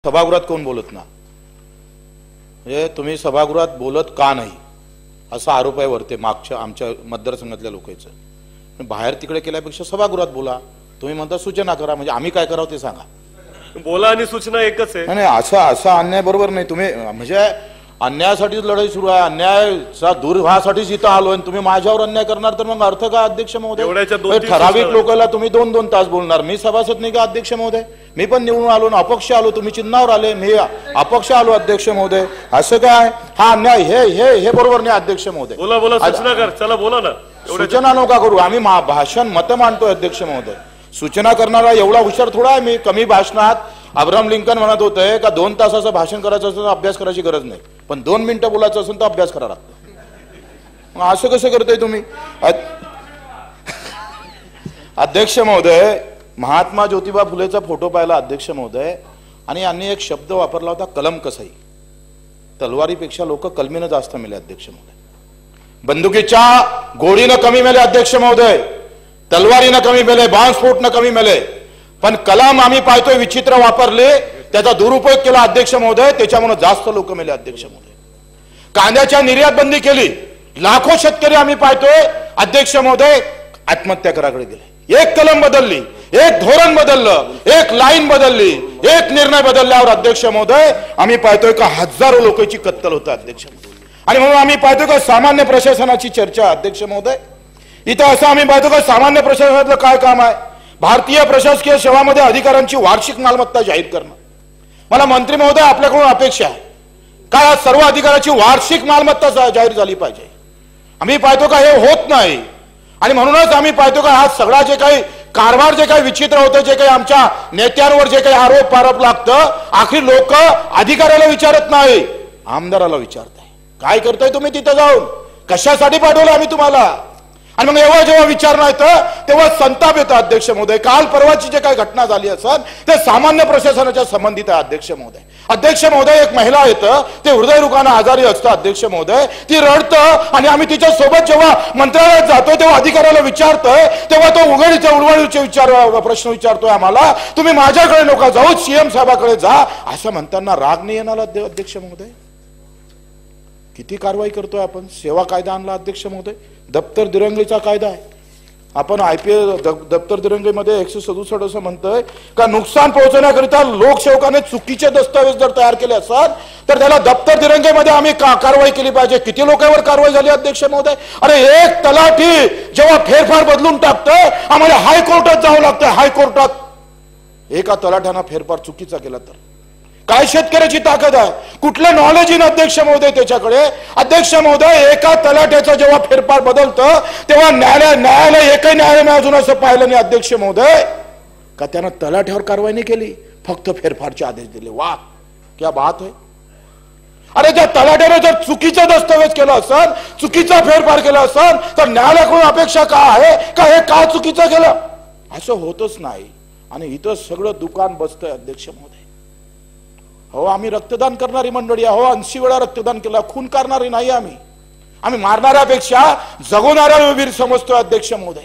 सभागृहात कोण बोलत ना, म्हणजे तुम्ही सभागृहात बोलत का नाही असा आरोप आहे वरते मागच्या आमच्या मतदारसंघातल्या लोकांचं. बाहेर तिकडे केल्यापेक्षा सभागृहात बोला. तुम्ही म्हणता सूचना करा, म्हणजे आम्ही काय करावं ते सांगा. बोला आणि सूचना एकच आहे. नाही असा अन्याय बरोबर नाही. तुम्ही म्हणजे अन्यायासाठीच लढाई सुरू आहे, अन्यायाचा दूर व्हासाठीच इथं आलोय. तुम्ही माझ्यावर अन्याय करणार तर मग अर्थ काय अध्यक्ष महोदय? ठराविक लोकांना तुम्ही 2-2 तास बोलणार. मी सभासद नाही का अध्यक्ष महोदय? मी पण निवडून आलो ना, अपक्ष आलो. तुम्ही चिन्हावर आले, मी अपक्ष आलो अध्यक्ष महोदय. असं काय हा अन्याय? हे बरोबर नाही अध्यक्ष महोदय. बोला बोला सूचना कर. चला बोला ना. सूचना नका करू. आम्ही भाषण मत मांडतोय अध्यक्ष महोदय. सूचना करणारा एवढा हुशार थोडा आहे मी. कमी भाषणात अब्राहम लिंकन म्हणत होते का 2 तासाचं भाषण करायचं असेल तर अभ्यास करायची गरज नाही, पण 2 मिनिटं बोलायचं असेल तर अभ्यास करा लागतो. मग असं कसं करतोय तुम्ही? अध्यक्ष महोदय, महात्मा ज्योतिबा फुलेचा फोटो पाहिला अध्यक्ष महोदय, आणि यांनी एक शब्द वापरला होता कलम कसाई. तलवारीपेक्षा लोक कलमीनं जास्त मेले अध्यक्ष महोदय. बंदुकीच्या गोळीनं कमी मेले अध्यक्ष महोदय, तलवारीनं कमी मेले, बॉम्बस्फोटनं कमी मेले. पण कलम आम्ही पाहतोय विचित्र वापरले, त्याचा दुरुपयोग केला अध्यक्ष महोदय, त्याच्यामुळे जास्त लोक मेले अध्यक्ष महोदय. कांद्याच्या निर्यात बंदी केली, लाखो शेतकरी आम्ही पाहतोय अध्यक्ष महोदय आत्महत्या कराकडे गेले. एक कलम बदलली, एक धोरण बदललं, एक लाईन बदलली, एक निर्णय बदलल्यावर अध्यक्ष महोदय आम्ही पाहतोय का हजारो लोकांची कत्तल होतं अध्यक्ष महोदय. आणि म्हणून आम्ही पाहतोय का सामान्य प्रशासनाची चर्चा अध्यक्ष महोदय. इथं असं आम्ही पाहतो का सामान्य प्रशासनातलं काय काम आहे? भारतीय प्रशासकीय सेवामध्ये अधिकाऱ्यांची वार्षिक मालमत्ता जाहीर करणं. मला मंत्री महोदय आपल्याकडून अपेक्षा आहे का या सर्व अधिकाऱ्याची वार्षिक मालमत्ता जाहीर झाली पाहिजे. आम्ही पाहतो का हे होत नाही, आणि म्हणूनच आम्ही पाहतो का हा सगळा जे काही कारभार जे काही विचित्र होतं, जे काही आमच्या नेत्यांवर जे काही आरोप लागतं, आखरी लोक अधिकाऱ्याला विचारत नाही, आमदाराला विचारताय काय करताय तुम्ही तिथं जाऊन, कशासाठी पाठवलं आम्ही तुम्हाला. आणि मग जेव्हा विचार नाही तेव्हा संताप येतो अध्यक्ष महोदय. काल परवाची जे काही घटना झाली असेल ते सामान्य प्रशासनाच्या संबंधित आहे अध्यक्ष महोदय. अध्यक्ष महोदय एक महिला येतं, ते हृदयरोगानं आजारी असतं अध्यक्ष महोदय, ती रडतं, आणि आम्ही तिच्या सोबत जेव्हा मंत्रालयात जातो तेव्हा अधिकाऱ्याला विचारतोय, तेव्हा तो उघडीच्या उडवडीचे प्रश्न विचारतोय आम्हाला, तुम्ही माझ्याकडे नका जाऊ, सीएम साहेबाकडे जा, असं म्हणताना राग नाही येणार अध्यक्ष महोदय? किती कारवाई करतोय आपण. सेवा कायदा आणला अध्यक्ष महोदय, दप्तर दिरंगीचा कायदा आहे. आपण IPS दप्तर दिरंगीमध्ये 167 असं म्हणतोय का नुकसान पोहोचवण्याकरिता लोकसेवकाने चुकीचे दस्तावेज जर तयार केले असतात तर त्याला दप्तर दिरंगीमध्ये आम्ही कारवाई केली पाहिजे. किती लोकांवर कारवाई झाली अध्यक्ष महोदय? अरे एक तलाठी जेव्हा फेरफार बदलून टाकतोय, आम्हाला हायकोर्टात जावं लागतं. हायकोर्टात एका तलाठ्यानं फेरफार चुकीचा केला तर काय शेतकऱ्याची ताकद आहे? कुठलं नॉलेज इन अध्यक्ष महोदय त्याच्याकडे? अध्यक्ष महोदय एका तलाठ्याचं जेव्हा फेरफार बदलतं तेव्हा न्यायालय एकही न्यायालयाने अजून असं पाहिलं नाही अध्यक्ष महोदय का त्यानं तलाठ्यावर कारवाई नाही केली, फक्त फेरफारचे आदेश दिले. वा क्या बात आहे. अरे त्या तलाठ्याने जर चुकीचा दस्तावेज केला असेल, चुकीचा फेरफार केला असेल, तर न्यायालयाकडून अपेक्षा काय आहे का हे का चुकीचं केलं? असं होतच नाही. आणि इथं सगळं दुकान बसतंय अध्यक्ष महोदय. हो आम्ही रक्तदान करणारी मंडळी आहो, 80 वेळा रक्तदान केलं, खून करणारी नाही आम्ही मारणाऱ्यापेक्षा जगवणाऱ्या वीर समजतोय अध्यक्ष महोदय.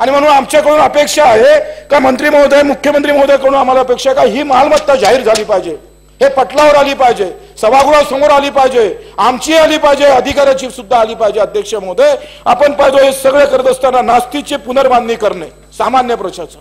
आणि म्हणून आमच्याकडून अपेक्षा आहे का मंत्री महोदय, मुख्यमंत्री महोदयकडून आम्हाला अपेक्षा का ही मालमत्ता जाहीर झाली पाहिजे, हे पटलावर आली पाहिजे, सभागृहासमोर आली पाहिजे, आमची आली पाहिजे, अधिकाऱ्याची सुद्धा आली पाहिजे अध्यक्ष महोदय. आपण पाहिजे हे सगळं करत असताना नास्तिकची पुनर्बांधणी करणे. सामान्य प्रशासन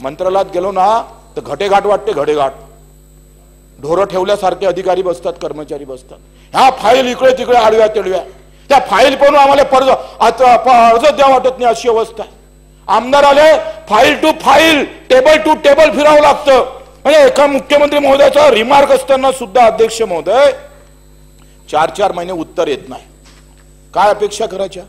मंत्रालयात गेलो ना तर घटेघाट वाटते, घडेघाट. ढोरं ठेवल्यासारखे अधिकारी बसतात, कर्मचारी बसतात. ह्या फाईल इकडे तिकडे आडव्या तेडव्या, त्या फाईल पण आम्हाला अर्ज द्या वाटत नाही अशी अवस्था आहे. आमदार आले, file to file, table to table फिरावं लागतं. म्हणजे एका मुख्यमंत्री महोदयाचा रिमार्क असताना सुद्धा अध्यक्ष महोदय 4-4 महिने उत्तर येत नाही. काय अपेक्षा करायच्या?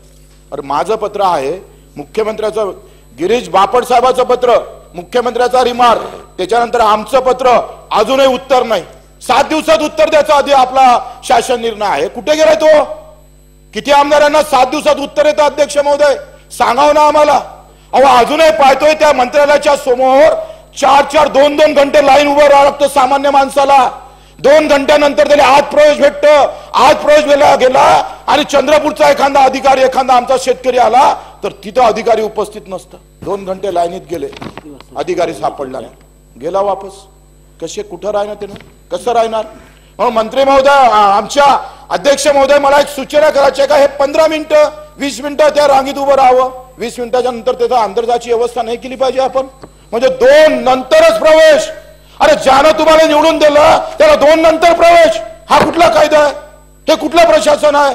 अरे माझं पत्र आहे, मुख्यमंत्र्याचं गिरीश बापट साहेबाचं पत्र, मुख्यमंत्र्याचा रिमार्क, त्याच्यानंतर आमचं पत्र, अजूनही उत्तर नाही. 7 दिवसात उत्तर द्यायचा आधी आपला शासन निर्णय आहे. कुठे गेलाय तो? किती आमदारांना 7 दिवसात उत्तर येतं अध्यक्ष महोदय? सांगाव ना आम्हाला. अहो अजूनही पाहतोय त्या मंत्रालयाच्या समोर 4-4, 2-2 घंटे लाईन उभं राहावं लागतं सामान्य माणसाला. 2 घंट्यानंतर त्याला आत प्रवेश भेटतं. आत प्रवेश गेला आणि चंद्रपूरचा एखादा अधिकारी, एखादा आमचा शेतकरी आला तर तिथं अधिकारी उपस्थित नसतं. 2 घंटे लाईनीत गेले, अधिकारी सापडला नाही, गेला वापस. कसे कुठं राहणार ते कसं राहणार? मग मंत्री महोदय, आमच्या अध्यक्ष महोदय, मला एक सूचना करायची आहे का हे 15 मिनिटं 20 मिनिटं त्या रांगीत उभं राहावं, 20 मिनिटाच्या नंतर त्याचा अंतर्जाची व्यवस्था नाही केली पाहिजे आपण? म्हणजे 2 नंतरच प्रवेश. अरे ज्यानं तुम्हाला निवडून दिलं त्याला 2 नंतर प्रवेश, हा कुठला कायदा आहे? हे कुठलं प्रशासन आहे?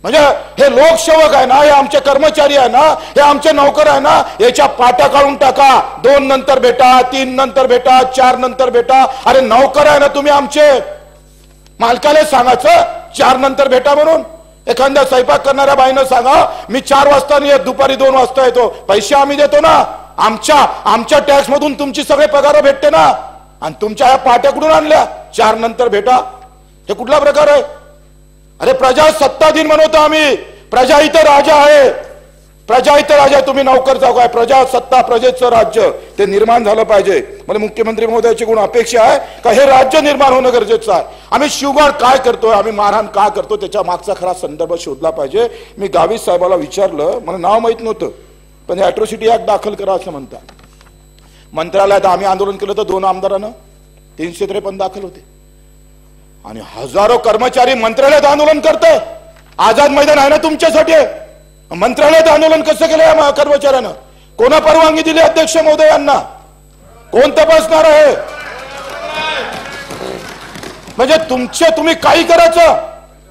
म्हणजे हे लोकसेवक आहे ना, हे आमचे कर्मचारी आहे ना, हे आमचे नौकर आहे ना, याच्या पाट्या काढून टाका. 2 नंतर भेटा, 3 नंतर भेटा, 4 नंतर भेटा. अरे नौकर आहे ना तुम्ही आमचे, मालकाला सांगायचं 4 नंतर भेटा म्हणून. एखाद्या स्वयंपाक करणाऱ्या बाईनं सांगा मी 4 वाजता नाही येत, दुपारी 2 वाजता येतो. पैसे आम्ही देतो ना, आमच्या टॅक्स मधून तुमची सगळे पगार भेटते ना, आणि तुमच्या ह्या पाट्या कुठून आणल्या 4 नंतर भेटा? हे कुठला प्रकार आहे? अरे प्रजासत्ता दिन म्हणतो आम्ही, प्रजा इथं राजा आहे, प्रजा इथं राजा. तुम्ही नौकर जाऊ काय? प्रजासत्ता, प्रजेचं राज्य ते निर्माण झालं पाहिजे. मला मुख्यमंत्री महोदयाची गुण अपेक्षा आहे का हे राज्य निर्माण होणं गरजेचं आहे. आम्ही शिवगाळ काय करतोय, आम्ही मारहाण का करतो, त्याच्या मागचा खरा संदर्भ शोधला पाहिजे. मी गावित साहेबाला विचारलं, मला नाव माहित नव्हतं, पण अॅट्रॉसिटी ऍक्ट दाखल करा असं म्हणतात. मंत्रालयात आम्ही आंदोलन केलं तर 2 आमदारांना 353 दाखल होते, आणि हजारो कर्मचारी मंत्रालयात आंदोलन करतोय. आझाद मैदान आहे ना तुमच्यासाठी, मंत्रालयात आंदोलन कसं केलं या कर्मचाऱ्यानं? कोणा परवानगी दिली अध्यक्ष महोदयांना? कोण तपासणार आहे? म्हणजे तुम्ही काही करायचं,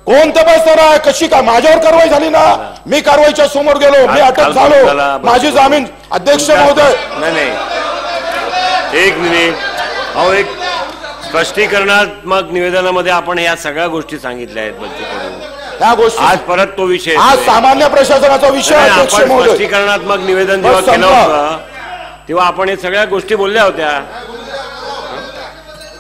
कोण तपासणार आहे? कशी काय? माझ्यावर कारवाई झाली ना, मी कारवाईच्या समोर गेलो, मी अटक झालो, माझी जामीन. अध्यक्ष महोदय नाही, एक मिनिट. अहो, एक स्पष्टीकरणात्मक निवेदनामध्ये आपण या सगळ्या गोष्टी सांगितल्या आहेत बच्चूकडून. या गोष्टी आज परत तो विषय, आज सामान्य प्रशासनाचा विषय. आपण स्पष्टीकरणात्मक निवेदन जेव्हा केलं होतं तेव्हा आपण हे सगळ्या गोष्टी बोलल्या होत्या.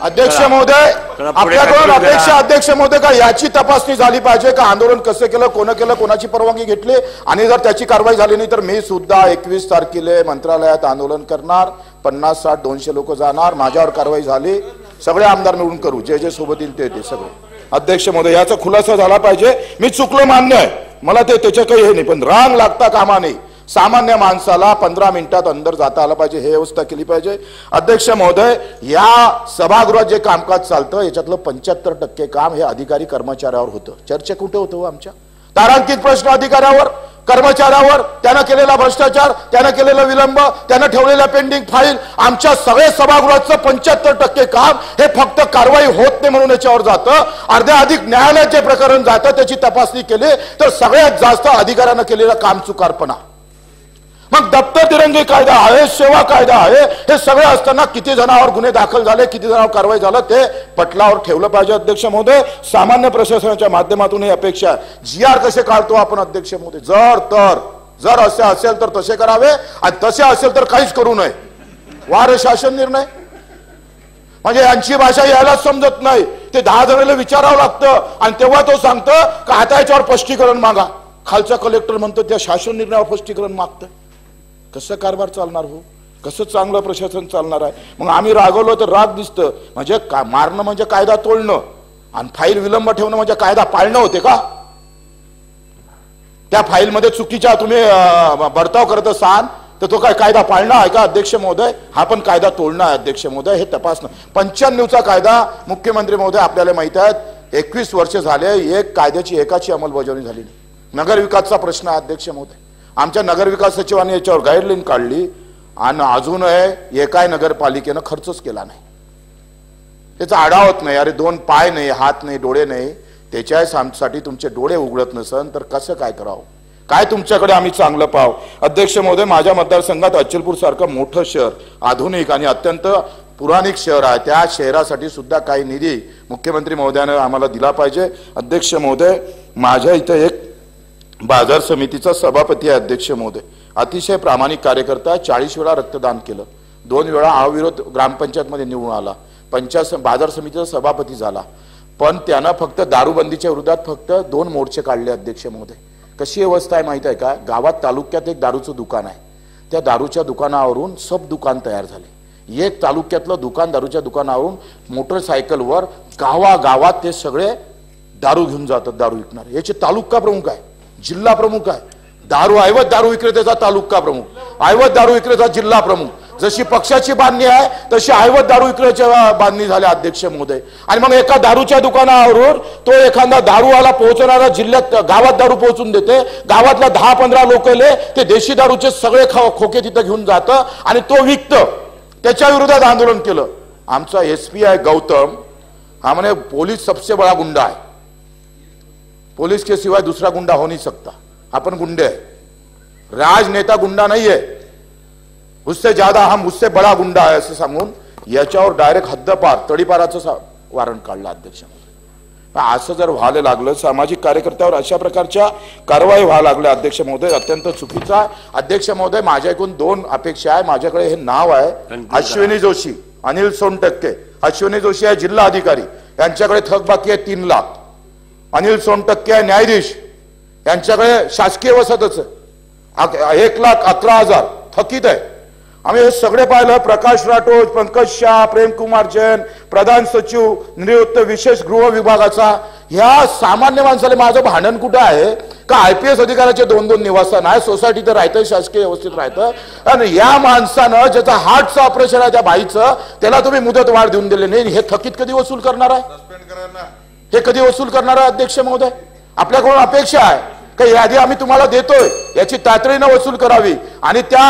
अध्यक्ष महोदय, आपल्याकडून अपेक्षा अध्यक्ष महोदय का याची तपासणी झाली पाहिजे का आंदोलन कसं केलं, कोण केलं, कोणाची परवानगी घेतली, आणि जर त्याची कारवाई झाली नाही तर मी सुद्धा 21 तारखेला मंत्रालयात आंदोलन करणार. 50, 60, 200 लोक जाणार. माझ्यावर कारवाई झाली, सगळे आमदार मिळून करू, जे सोबत येईल ते सगळे. अध्यक्ष महोदय, याचा खुलासा झाला पाहिजे. मी चुकलो मान्य आहे, मला त्याच्या काही हे नाही, पण रांग लागता कामा नाही. सामान्य माणसाला 15 मिनिटात अंदर जाता आलं पाहिजे, हे व्यवस्था केली पाहिजे. अध्यक्ष महोदय, या सभागृहात जे कामकाज चालतं याच्यातलं 75% काम हे अधिकारी कर्मचाऱ्यावर होतं. चर्चा कुठे होतं आमच्या? तारांकित प्रश्न अधिकाऱ्यावर, कर्मचाऱ्यावर, त्यानं केलेला भ्रष्टाचार, त्यानं केलेला विलंब, त्यानं ठेवलेल्या पेंडिंग फाईल. आमच्या सगळे सभागृहाचं 75% काम हे फक्त कारवाई होत नाही म्हणून याच्यावर जातं. अर्ध्या अधिक न्यायालयात जे प्रकरण जातं त्याची तपासणी केली तर सगळ्यात जास्त अधिकाऱ्यानं केलेला काम चुकारपणा. मग दप्तर तिरंगी कायदा आहे, सेवा कायदा आहे, हे सगळे असताना किती जणांवर गुन्हे दाखल झाले, किती जणांवर कारवाई झालं ते पटलावर ठेवलं पाहिजे. अध्यक्ष महोदय, सामान्य प्रशासनाच्या माध्यमातून ही अपेक्षा आहे. GR कसे काढतो आपण अध्यक्ष महोदय? जर असे असेल तर तसे करावे, आणि तसे असेल तर काहीच करू नये. वार शासन निर्णय म्हणजे यांची भाषा यायलाच समजत नाही. ते 10 जणांना विचारावं लागतं, आणि तेव्हा तो सांगतो का आता याच्यावर स्पष्टीकरण मागा. खालचा कलेक्टर म्हणतो त्या शासन निर्णयावर स्पष्टीकरण मागतं. कसं कारभार चालणार हो? कसं चांगलं प्रशासन चालणार आहे? मग आम्ही रागवलो तर राग दिसतं. म्हणजे मारणं म्हणजे कायदा तोडणं, आणि फाईल विलंब ठेवणं म्हणजे कायदा पाळणं होते का? त्या फाईल मध्ये चुकीच्या तुम्ही बर्ताव करत असाल तर तो काय कायदा पाळणं आहे का अध्यक्ष महोदय? हा पण कायदा तोडणं आहे अध्यक्ष महोदय, हे तपासणं. 95चा कायदा मुख्यमंत्री महोदय आपल्याला माहित आहे, 21 वर्ष झाले एक कायद्याची एकाची अंमलबजावणी झाली नाही. नगरविकासचा प्रश्न आहे अध्यक्ष महोदय. आमच्या नगरविकास सचिवांनी याच्यावर गाईडलाईन काढली, आणि अजूनही एकाही नगरपालिकेनं खर्चच केला नाही. त्याचा आढावाच नाही. अरे 2 पाय नाही, हात नाही, डोळे नाही, त्याच्यासाठी तुमचे डोळे उघडत नसन तर कसं काय करावं? काय तुमच्याकडे आम्ही चांगलं पाहाव? अध्यक्ष महोदय, माझ्या मतदारसंघात अचलपूर सारखं मोठं शहर, आधुनिक आणि अत्यंत पुराणिक शहर आहे. त्या शहरासाठी सुद्धा काही निधी मुख्यमंत्री महोदयानं आम्हाला दिला पाहिजे. अध्यक्ष महोदय, माझ्या इथं एक बाजार समितीचा सभापती आहे अध्यक्ष महोदय, अतिशय प्रामाणिक कार्यकर्ता, 40 वेळा रक्तदान केलं, 2 वेळा अविरोध ग्रामपंचायत मध्ये निवडून आला, बाजार समितीचा सभापती झाला. पण त्यानं फक्त दारूबंदीच्या विरोधात फक्त 2 मोर्चे काढले अध्यक्ष महोदय. कशी अवस्था आहे माहित आहे का? गावात तालुक्यात एक दारूचं दुकान आहे, त्या दारूच्या दुकानावरून सब दुकान तयार झाले. एक तालुक्यातलं दुकान दारूच्या दुकानावरून मोटरसायकलवर गावागावात ते सगळे दारू घेऊन जातात, दारू विकणार. याचे तालुका प्रमुख आहे, जिल्हा प्रमुख आहे, दारू ऐवत दारू विक्रेत्याचा तालुका प्रमुख, ऐवत दारू विक्रेता जिल्हा प्रमुख. जशी पक्षाची बांधणी आहे तशी ऐवत दारू विक्रीच्या बांधणी झाल्या अध्यक्ष महोदय. आणि मग एका दारूच्या दुकानावरून तो एखादा दारूवाला पोहोचणारा जिल्ह्यात गावात दारू पोहोचून देते, गावातल्या 10-15 लोकले ते देशी दारूचे सगळे खोके तिथं घेऊन जातं आणि तो विकतं. त्याच्या विरोधात आंदोलन केलं. आमचा एसपी आहे गौतम, हा म्हणे पोलीस सबसे बड़ा गुंडा है, पुलिस के सिवाय दूसरा गुंडा हो नहीं सकता, अपन गुंडे है, राजनेता गुंडा नहीं है, उससे ज्यादा हम उससे बड़ा गुंडा है असं सांगून याच्यावर डायरेक्ट हद्दपार तडीपाराचं वारंट काढलं अध्यक्ष. असं जर व्हायला लागलं, सामाजिक कार्यकर्त्यावर अशा प्रकारच्या कारवाई व्हायला लागल्या अध्यक्ष महोदय, अत्यंत चुकीचा आहे. अध्यक्ष महोदय, माझ्या एकूण 2 अपेक्षा आहे. माझ्याकडे हे नाव आहे अश्विनी जोशी, अनिल सोनटक्के. अश्विनी जोशी आहे जिल्हा अधिकारी, यांच्याकडे थकबाकी आहे 3 लाख. अनिल सोनटक्के आहे न्यायाधीश, यांच्याकडे शासकीय वसतच आहे 1,11,000 थकीत आहे. आम्ही हे सगळे पाहिलं. प्रकाश राठोड, पंकज शाह, प्रेमकुमार जैन, प्रधान सचिव निवृत्त विशेष गृह विभागाचा. ह्या सामान्य माणसाला माझं भांडण कुठं आहे का? IPS अधिकाऱ्याचे 2-2 निवासन आहे, सोसायटी तर राहतं, शासकीय व्यवस्थित राहतं. आणि या माणसानं ज्याचा हार्टचं ऑपरेशन आहे त्या बाईचं, त्याला तुम्ही मुदत वाढ देऊन दिले नाही. हे थकीत कधी वसूल करणार आहे? हे कधी वसूल करणार आहे अध्यक्ष महोदय? आपल्याकडून अपेक्षा आहे की यादी आम्ही तुम्हाला देतोय, याची तातडीनं वसूल करावी. आणि त्या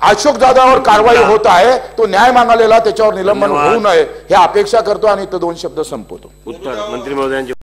अशोक जाधवावर कारवाई होत आहे, तो न्याय मागालेला त्याच्यावर निलंबन होऊ नये हे अपेक्षा करतो. आणि तो 2 शब्द संपवतो. उत्तर मंत्री महोदयांचे.